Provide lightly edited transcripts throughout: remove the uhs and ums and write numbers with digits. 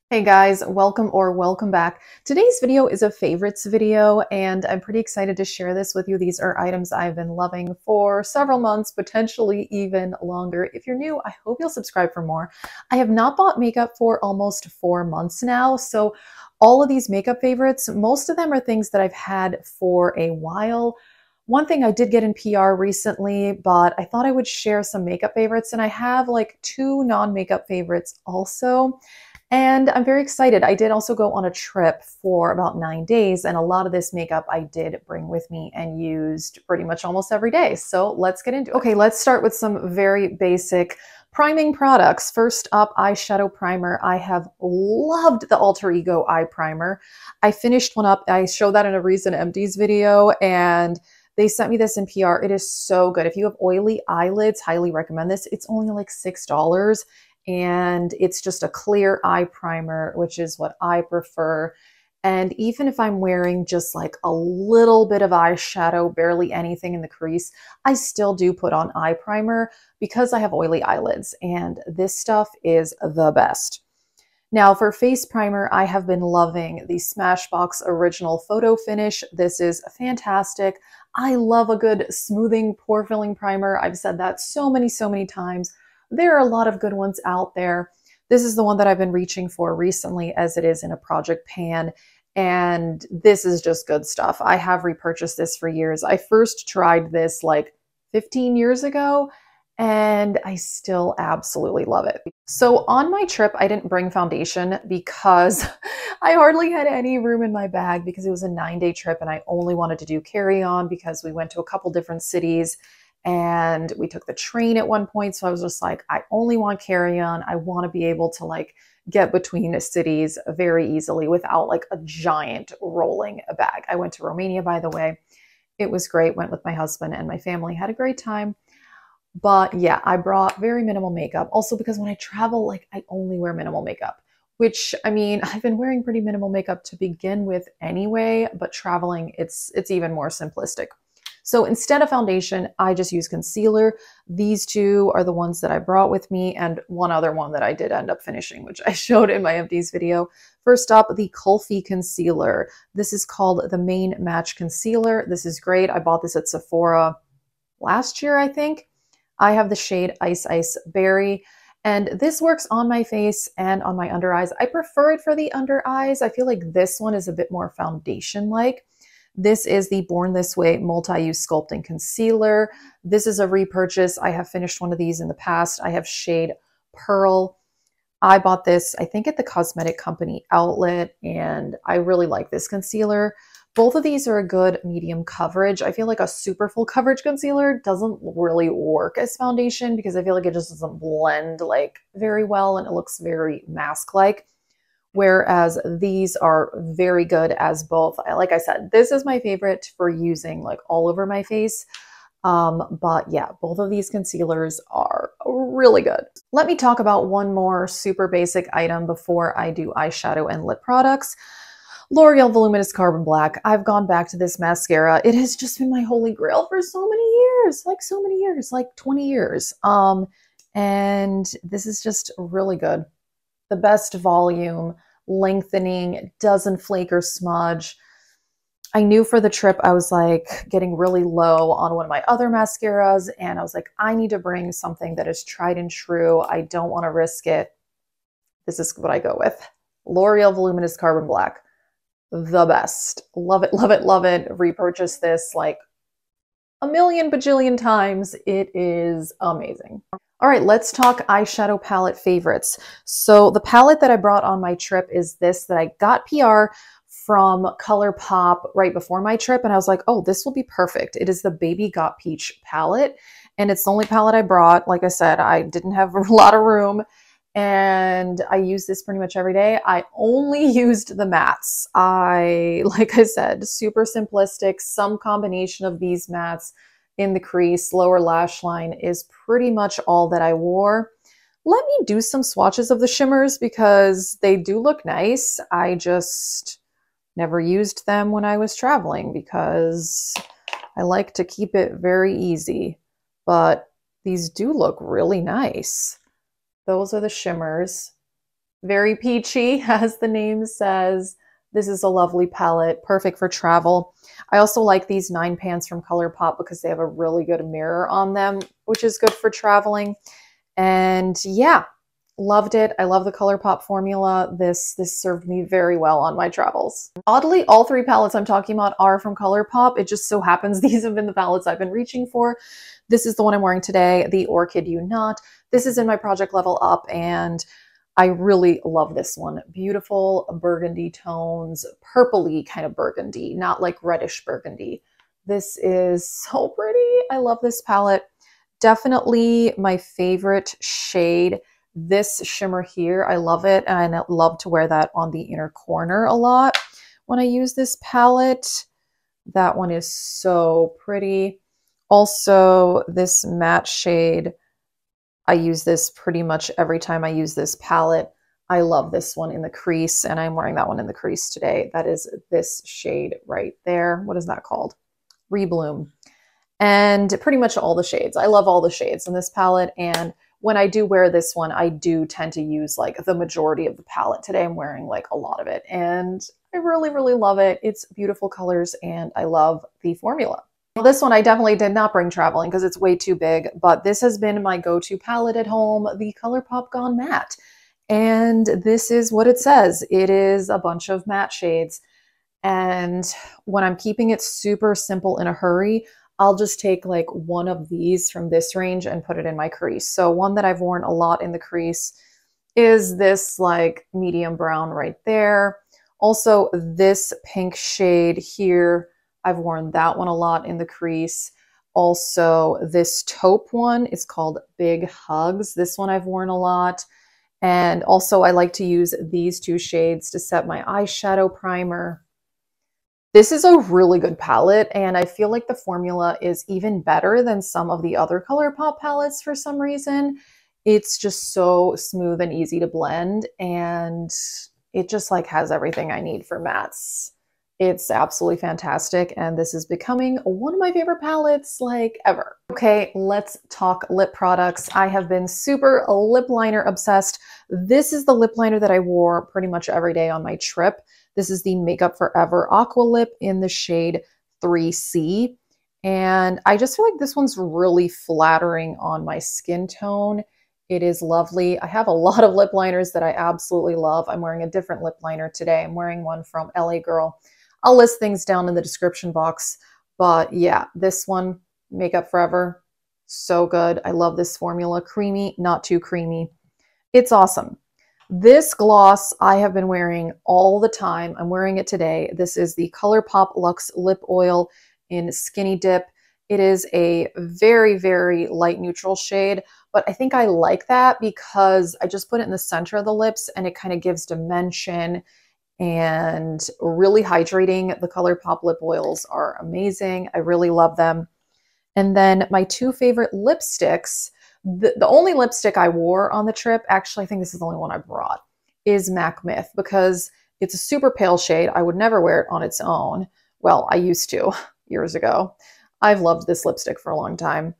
Hey guys, welcome back. Today's video is a favorites video, and I'm pretty excited to share this with you. These are items I've been loving for several months, potentially even longer. If you're new, I hope you'll subscribe for more. I have not bought makeup for almost 4 months now, so all of these makeup favorites, most of them are things that I've had for a while. One thing I did get in PR recently, but I thought I would share some makeup favorites, and I have like two non-makeup favorites also. And I'm very excited. I did also go on a trip for about 9 days, and a lot of this makeup I did bring with me and used pretty much almost every day. So let's get into it. Okay, let's start with some very basic priming products. First up, eyeshadow primer. I have loved the Alter Ego eye primer. I finished one up. I showed that in a recent empties video, and they sent me this in PR. It is so good. If you have oily eyelids, highly recommend this. It's only like $6. And it's just a clear eye primer, which is what I prefer. And even if I'm wearing just like a little bit of eyeshadow, barely anything in the crease, I still do put on eye primer because I have oily eyelids, and this stuff is the best. Now for face primer, I have been loving the Smashbox Original Photo Finish. This is fantastic. I love a good smoothing, pore filling primer. I've said that so many times. There are a lot of good ones out there. This is the one that I've been reaching for recently, as it is in a project pan, and this is just good stuff. I have repurchased this for years. I first tried this like 15 years ago, and I still absolutely love it. So on my trip, I didn't bring foundation because I hardly had any room in my bag because it was a 9-day trip and I only wanted to do carry-on because we went to a couple different cities and we took the train at one point. So I was just like, I only want carry-on. I want to be able to like get between cities very easily without like a giant rolling bag. I went to Romania, by the way. It was great. Went with my husband and my family, had a great time. But yeah, I brought very minimal makeup. Also because when I travel, like I only wear minimal makeup, which I mean, I've been wearing pretty minimal makeup to begin with anyway, but traveling, it's even more simplistic. So instead of foundation, I just use concealer. These two are the ones that I brought with me, and one other one that I did end up finishing, which I showed in my empties video. First up, the Kulfi Concealer. This is called the Main Match Concealer. This is great. I bought this at Sephora last year, I think. I have the shade Ice Ice Berry, and this works on my face and on my under eyes. I prefer it for the under eyes. I feel like this one is a bit more foundation-like. This is the Born This Way Multi-Use Sculpting Concealer. This is a repurchase. I have finished one of these in the past. I have shade Pearl. I bought this, I think, at the cosmetic company outlet, and I really like this concealer. Both of these are a good medium coverage. I feel like a super full coverage concealer doesn't really work as foundation because I feel like it just doesn't blend like very well and it looks very mask-like. Whereas these are very good as both. Like I said, this is my favorite for using like all over my face. But yeah, both of these concealers are really good. Let me talk about one more super basic item before I do eyeshadow and lip products. L'Oreal Voluminous Carbon Black. I've gone back to this mascara. It has just been my holy grail for so many years, like 20 years. And this is just really good. The best volume, lengthening, it doesn't flake or smudge. I knew for the trip I was like getting really low on one of my other mascaras, and I was like, I need to bring something that is tried and true. I don't want to risk it. This is what I go with. L'Oreal Voluminous Carbon Black. The best. Love it, love it, love it. Repurchase this like a million bajillion times. It is amazing. All right, let's talk eyeshadow palette favorites. So the palette that I brought on my trip is this that I got PR from ColourPop right before my trip. And I was like, oh, this will be perfect. It is the Baby Got Peach palette. And it's the only palette I brought. Like I said, I didn't have a lot of room. And I use this pretty much every day. I only used the mattes. Like I said, super simplistic, some combination of these mattes in the crease, lower lash line is pretty much all that I wore. Let me do some swatches of the shimmers because they do look nice. I just never used them when I was traveling because I like to keep it very easy. But these do look really nice. Those are the shimmers. Very peachy, as the name says. This is a lovely palette, perfect for travel. I also like these 9 pans from ColourPop because they have a really good mirror on them, which is good for traveling. And yeah, loved it. I love the ColourPop formula. This served me very well on my travels. Oddly, all 3 palettes I'm talking about are from ColourPop. It just so happens these have been the palettes I've been reaching for. This is the one I'm wearing today, the Orchid You Not. This is in my Project Level Up, and I really love this one. Beautiful burgundy tones, purpley kind of burgundy, not like reddish burgundy. This is so pretty. I love this palette. Definitely my favorite shade. This shimmer here, I love it, and I love to wear that on the inner corner a lot when I use this palette. That one is so pretty. Also, this matte shade, I use this pretty much every time I use this palette. I love this one in the crease, and I'm wearing that one in the crease today. That is this shade right there. What is that called? Rebloom. And pretty much all the shades. I love all the shades in this palette, and when I do wear this one, I do tend to use like the majority of the palette. Today I'm wearing like a lot of it, and I really, really love it. It's beautiful colors, and I love the formula. This one I definitely did not bring traveling because it's way too big, but this has been my go-to palette at home, the ColourPop Gone Matte. And this is what it says. It is a bunch of matte shades. And when I'm keeping it super simple in a hurry, I'll just take like one of these from this range and put it in my crease. So one that I've worn a lot in the crease is this like medium brown right there. Also this pink shade here, I've worn that one a lot in the crease. Also, this taupe one is called Big Hugs. This one I've worn a lot. And also, I like to use these 2 shades to set my eyeshadow primer. This is a really good palette, and I feel like the formula is even better than some of the other ColourPop palettes for some reason. It's just so smooth and easy to blend, and it just like has everything I need for mattes. It's absolutely fantastic, and this is becoming one of my favorite palettes like ever. Okay, let's talk lip products. I have been super lip liner obsessed. This is the lip liner that I wore pretty much every day on my trip. This is the Makeup Forever Aqua Lip in the shade 3C, and I just feel like this one's really flattering on my skin tone. It is lovely. I have a lot of lip liners that I absolutely love. I'm wearing a different lip liner today. I'm wearing one from LA Girl. I'll list things down in the description box, but yeah, this one, Makeup Forever, so good. I love this formula. Creamy, not too creamy. It's awesome. This gloss I have been wearing all the time. I'm wearing it today. This is the ColourPop Luxe Lip Oil in Skinny Dip. It is a very, very light neutral shade, but I think I like that because I just put it in the center of the lips and it kind of gives dimension and really hydrating. The ColourPop lip oils are amazing. I really love them. And then my 2 favorite lipsticks, the only lipstick I wore on the trip, actually I think this is the only one I brought, is MAC Myth because it's a super pale shade. I would never wear it on its own. Well, I used to years ago. I've loved this lipstick for a long time.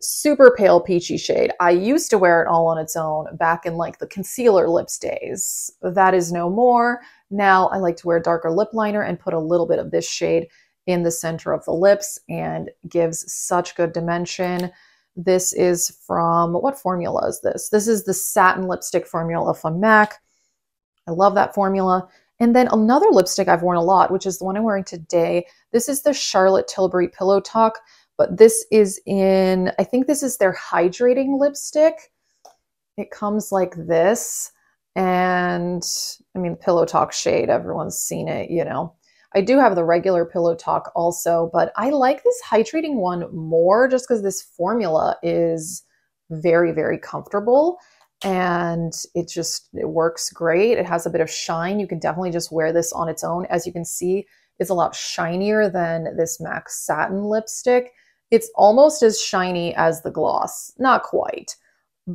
Super pale peachy shade. I used to wear it all on its own back in like the concealer lips days. That is no more. Now I like to wear a darker lip liner and put a little bit of this shade in the center of the lips and gives such good dimension. This is from, what formula is this? This is the satin lipstick formula from MAC. I love that formula. And then another lipstick I've worn a lot, which is the one I'm wearing today. This is the Charlotte Tilbury Pillow Talk. But this is in, I think this is their hydrating lipstick. It comes like this. And I mean, Pillow Talk shade, everyone's seen it, you know. I do have the regular Pillow Talk also, but I like this hydrating one more just because this formula is very, very comfortable. And it works great. It has a bit of shine. You can definitely just wear this on its own. As you can see, it's a lot shinier than this MAC Satin lipstick. It's almost as shiny as the gloss. Not quite,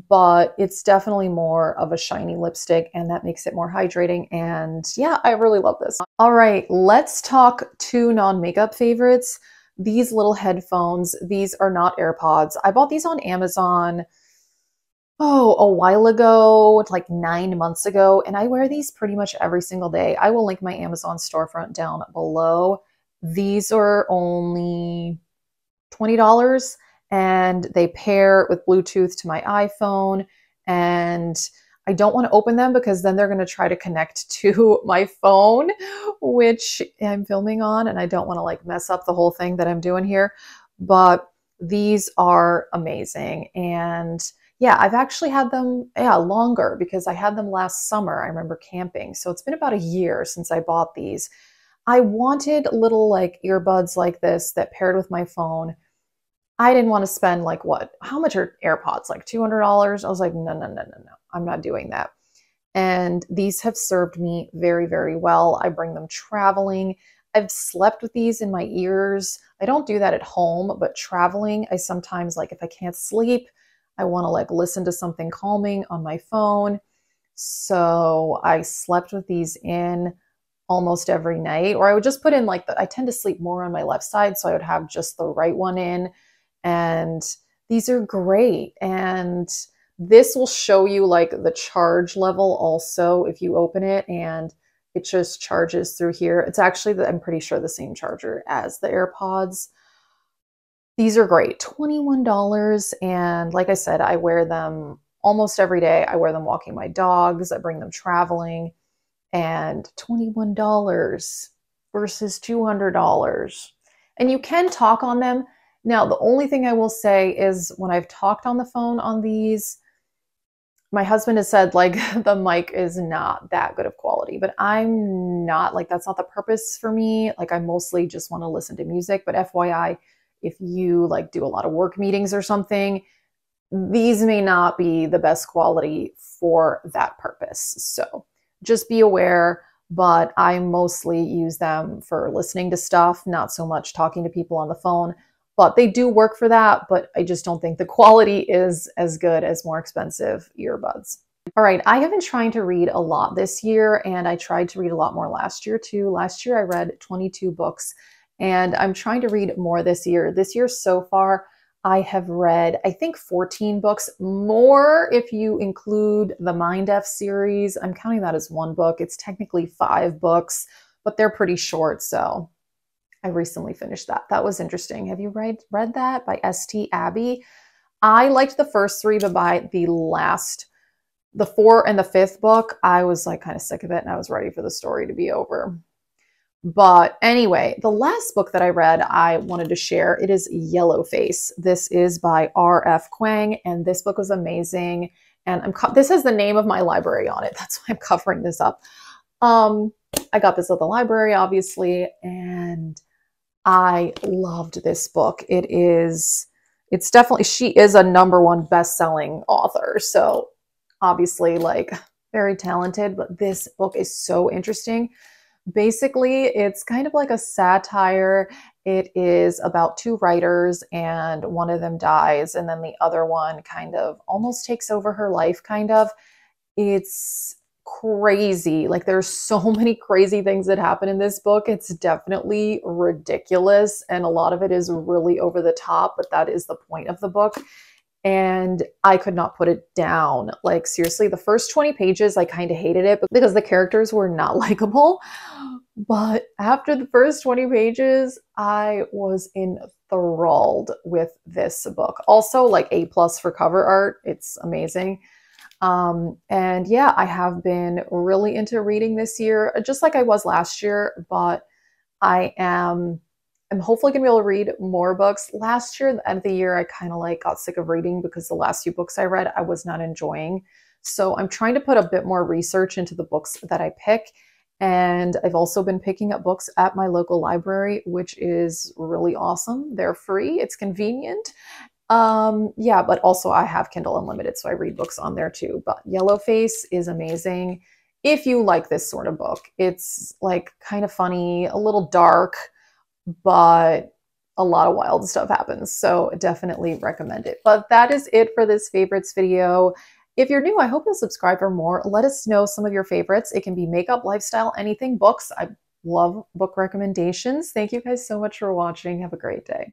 but it's definitely more of a shiny lipstick, and that makes it more hydrating. And yeah, I really love this. All right, let's talk 2 non-makeup favorites. These little headphones, these are not AirPods. I bought these on Amazon, oh, a while ago, like 9 months ago, and I wear these pretty much every single day. I will link my Amazon storefront down below. These are only $20 and they pair with Bluetooth to my iPhone. And I don't want to open them because then they're going to try to connect to my phone, which I'm filming on, and I don't want to like mess up the whole thing that I'm doing here. But these are amazing. And yeah, I've actually had them, yeah, longer because I had them last summer. I remember camping. So it's been about a year since I bought these. I wanted little like earbuds like this that paired with my phone. I didn't want to spend like what? How much are AirPods? Like $200? I was like, no, no, no, no, no. I'm not doing that. And these have served me very, very well. I bring them traveling. I've slept with these in my ears. I don't do that at home, but traveling, I sometimes like if I can't sleep, I want to like listen to something calming on my phone. So I slept with these in almost every night, or I would just put in like I tend to sleep more on my left side, so I would have just the right one in. And these are great. And this will show you like the charge level also if you open it, and it just charges through here. It's actually, I'm pretty sure, the same charger as the AirPods. These are great, $21. And like I said, I wear them almost every day. I wear them walking my dogs. I bring them traveling. And $21 versus $200. And you can talk on them. Now, the only thing I will say is when I've talked on the phone on these, my husband has said like the mic is not that good of quality, but I'm not like, that's not the purpose for me. Like I mostly just want to listen to music, but FYI, if you like do a lot of work meetings or something, these may not be the best quality for that purpose. So just be aware, but I mostly use them for listening to stuff, not so much talking to people on the phone, but they do work for that. But I just don't think the quality is as good as more expensive earbuds. All right, I have been trying to read a lot this year, and I tried to read a lot more last year too. Last year I read 22 books, and I'm trying to read more this year. This year so far, I have read, I think, 14 books, more if you include the Mind F series. I'm counting that as one book. It's technically 5 books, but they're pretty short. So I recently finished that. That was interesting. Have you read that by St. Abbey? I liked the first 3, but by the 4th and the 5th book, I was like kind of sick of it and I was ready for the story to be over. But anyway, the last book that I read, I wanted to share. It is Yellowface. This is by R.F. Kuang, and this book was amazing. And this has the name of my library on it. That's why I'm covering this up. I got this at the library, obviously, and I loved this book. It's definitely, she is a #1 best-selling author. So obviously like very talented, but this book is so interesting. Basically, it's kind of like a satire. It is about 2 writers, and one of them dies, and then the other one kind of almost takes over her life, kind of. It's crazy. Like there's so many crazy things that happen in this book. It's definitely ridiculous, and a lot of it is really over the top, but that is the point of the book. And I could not put it down. Like seriously, the first 20 pages, I kind of hated it because the characters were not likable. But after the first 20 pages, I was enthralled with this book. Also like A+ for cover art. It's amazing. And yeah, I have been really into reading this year, just like I was last year, but I'm hopefully gonna be able to read more books. Last year, at the end of the year, I kind of like got sick of reading because the last few books I read, I was not enjoying. So I'm trying to put a bit more research into the books that I pick. And I've also been picking up books at my local library, which is really awesome. They're free, it's convenient. Yeah, but also I have Kindle Unlimited, so I read books on there too. But Yellowface is amazing. If you like this sort of book, it's like kind of funny, a little dark, but a lot of wild stuff happens. So definitely recommend it. But that is it for this favorites video. If you're new, I hope you'll subscribe for more. Let us know some of your favorites. It can be makeup, lifestyle, anything, books. I love book recommendations. Thank you guys so much for watching. Have a great day.